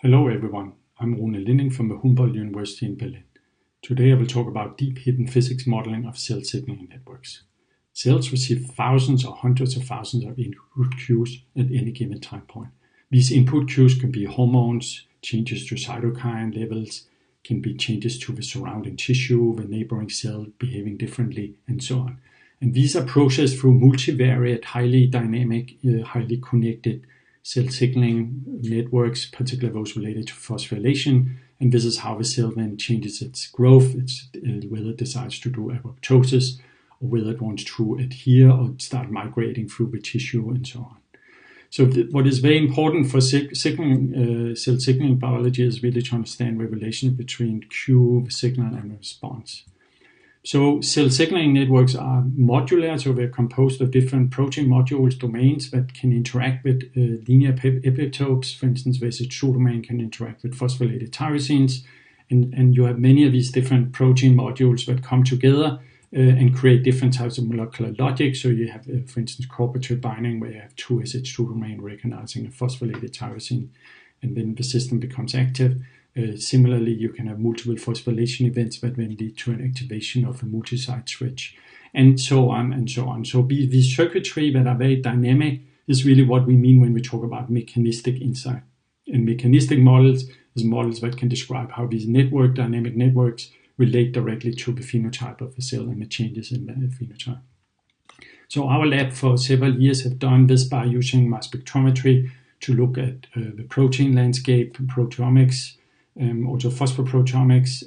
Hello everyone, I'm Rune Linding from the Humboldt University in Berlin. Today I will talk about deep hidden physics modeling of cell signaling networks. Cells receive thousands or hundreds of thousands of input cues at any given time point. These input cues can be hormones, changes to cytokine levels, can be changes to the surrounding tissue, the neighboring cell behaving differently, and so on. And these are processed through multivariate, highly dynamic, highly connected cell signaling networks, particularly those related to phosphorylation, and this is how the cell then changes its growth, whether it decides to do apoptosis, or whether it wants to adhere or start migrating through the tissue, and so on. So what is very important for cell signaling biology is really to understand the relationship between cue, the signal, and the response. So cell signaling networks are modular, so they're composed of different protein modules, domains that can interact with linear epitopes. For instance, the SH2 domain can interact with phosphorylated tyrosines, and you have many of these different protein modules that come together and create different types of molecular logic. So you have, for instance, cooperative binding, where you have two SH2 domain recognizing a phosphorylated tyrosine, and then the system becomes active. Similarly, you can have multiple phosphorylation events that then lead to an activation of a multi-site switch, and so on and so on. So these circuitry that are very dynamic is really what we mean when we talk about mechanistic insight. And mechanistic models is models that can describe how these dynamic networks relate directly to the phenotype of the cell and the changes in the phenotype. So our lab for several years have done this by using mass spectrometry to look at the protein landscape, proteomics, also phosphoproteomics,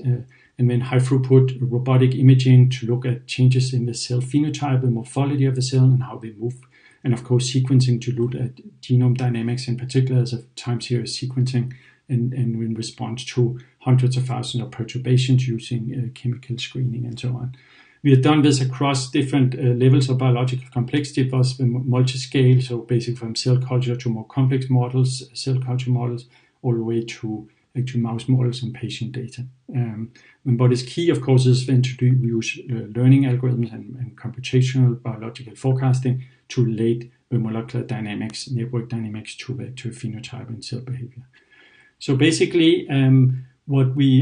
and then high throughput robotic imaging to look at changes in the cell phenotype, the morphology of the cell, and how they move. And of course, sequencing to look at genome dynamics, in particular as a time series sequencing, and in response to hundreds of thousands of perturbations using chemical screening and so on. We have done this across different levels of biological complexity, both multi-scale, so basically from cell culture to more complex models, cell culture models, all the way to mouse models and patient data. And what is key, of course, is then to use learning algorithms and computational biological forecasting to relate the molecular dynamics, network dynamics to phenotype and cell behavior. So basically, what we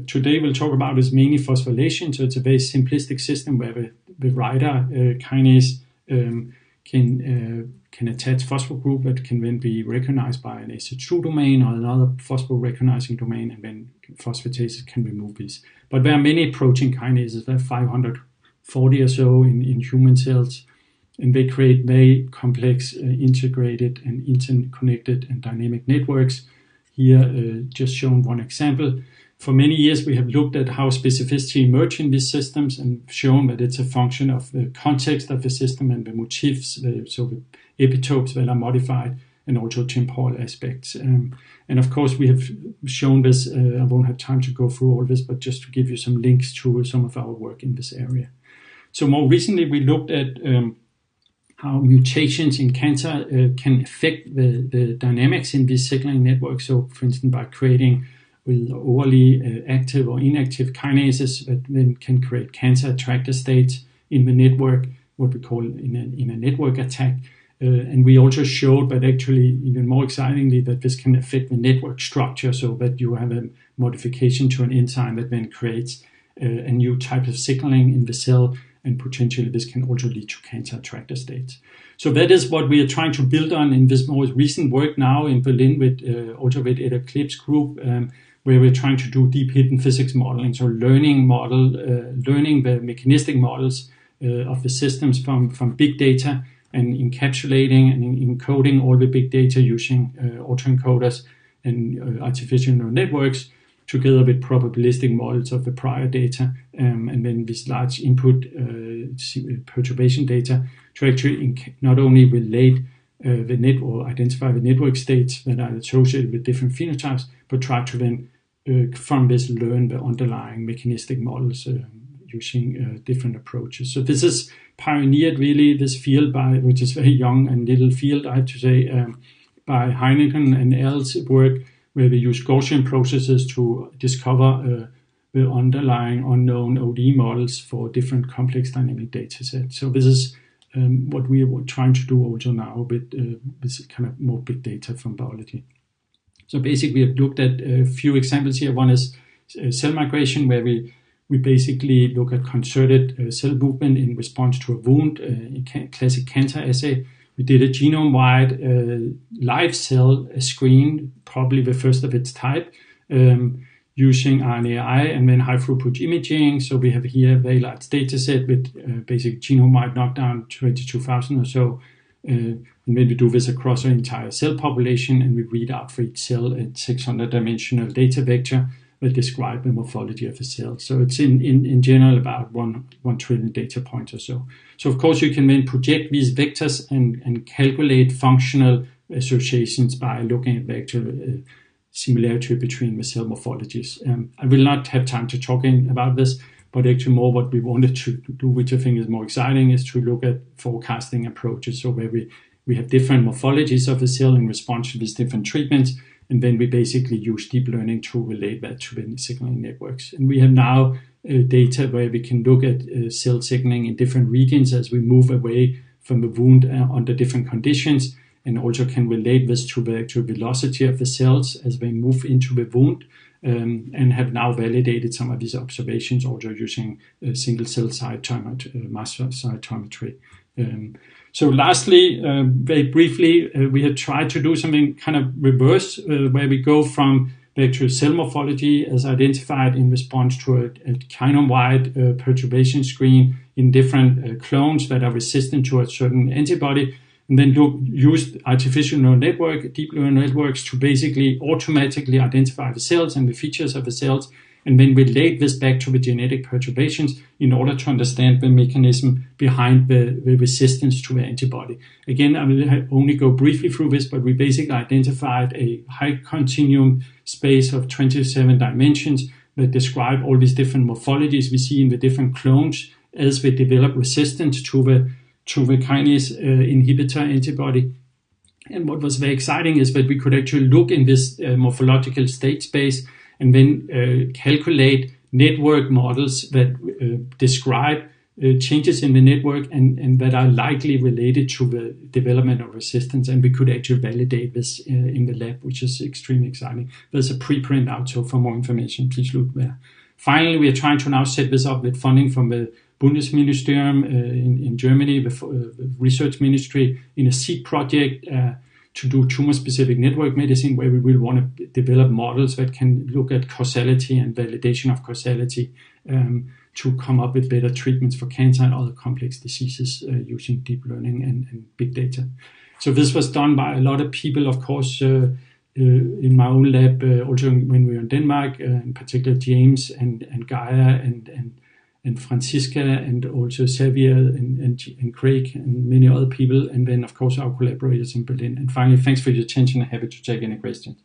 today will talk about is mainly phosphorylation. So it's a very simplistic system where the writer kinase can attach phosphor group that can then be recognized by an SH2 domain or another phosphor recognizing domain, and then phosphatases can remove these. But there are many protein kinases, there are 540 or so in human cells, and they create very complex, integrated and interconnected and dynamic networks. Here, just shown one example. For many years, we have looked at how specificity emerges in these systems and shown that it's a function of the context of the system and the motifs, so the epitopes that are modified, and also temporal aspects. And of course, we have shown this. I won't have time to go through all this, but just to give you some links to some of our work in this area. So more recently, we looked at how mutations in cancer can affect the dynamics in these signaling networks. So, for instance, by creating with overly active or inactive kinases that then can create cancer attractor states in the network, what we call in a network attack. And we also showed, but actually even more excitingly, that this can affect the network structure, so that you have a modification to an enzyme that then creates a new type of signaling in the cell, and potentially this can also lead to cancer attractor states. So that is what we are trying to build on in this most recent work now in Berlin with also with Ed Kleb's group, where we're trying to do deep hidden physics modeling, so learning the mechanistic models of the systems from big data, and encapsulating and encoding all the big data using autoencoders and artificial neural networks, together with probabilistic models of the prior data, and then this large input perturbation data to actually not only relate the network or identify the network states that are associated with different phenotypes, but try to then from this learn the underlying mechanistic models using different approaches. So this is pioneered really this field which is very young and little field, I have to say, by Heineken and L's work, where we use Gaussian processes to discover the underlying unknown OD models for different complex dynamic data sets. So this is what we are trying to do also now with this kind of more big data from biology. So basically, we have looked at a few examples here. One is cell migration, where we basically look at concerted cell movement in response to a wound, a classic cancer assay. We did a genome-wide live cell screen, probably the first of its type, using RNAi and then high-throughput imaging. So we have here a very large data set with basic genome-wide knockdown, 22,000 or so. And then we do this across our entire cell population, and we read out for each cell a 600-dimensional data vector that describe the morphology of the cell. So it's in general about 1 trillion data points or so. So of course you can then project these vectors and calculate functional associations by looking at the actual similarity between the cell morphologies. I will not have time to talking about this, but actually more what we wanted to do, which I think is more exciting, is to look at forecasting approaches. So where we have different morphologies of the cell in response to these different treatments, and then we basically use deep learning to relate that to the signaling networks. And we have now data where we can look at cell signaling in different regions as we move away from the wound under different conditions, and also can relate this to the actual velocity of the cells as they move into the wound, and have now validated some of these observations also using single cell cytometry, mass cytometry. So lastly, very briefly, we have tried to do something kind of reverse, where we go from the actual cell morphology as identified in response to a kinome-wide perturbation screen in different clones that are resistant to a certain antibody, and then use artificial neural network, deep neural networks, to basically automatically identify the cells and the features of the cells, and then relate this back to the genetic perturbations in order to understand the mechanism behind the resistance to the antibody. Again, I will only go briefly through this, but we basically identified a high continuum space of 27 dimensions that describe all these different morphologies we see in the different clones as they develop resistance to the kinase inhibitor antibody. And what was very exciting is that we could actually look in this morphological state space and then calculate network models that describe changes in the network and that are likely related to the development of resistance. And we could actually validate this in the lab, which is extremely exciting. There's a preprint out, so for more information, please look there. Finally, we are trying to now set this up with funding from the Bundesministerium in Germany, the research ministry, in a seed project to do tumor-specific network medicine, where we will want to develop models that can look at causality and validation of causality to come up with better treatments for cancer and other complex diseases using deep learning and big data. So this was done by a lot of people, of course, in my own lab, also when we were in Denmark, in particular James and Gaia and Francisca, and also Xavier and Craig and many other people, and then of course our collaborators in Berlin. And finally, thanks for your attention. I'm happy to take any questions.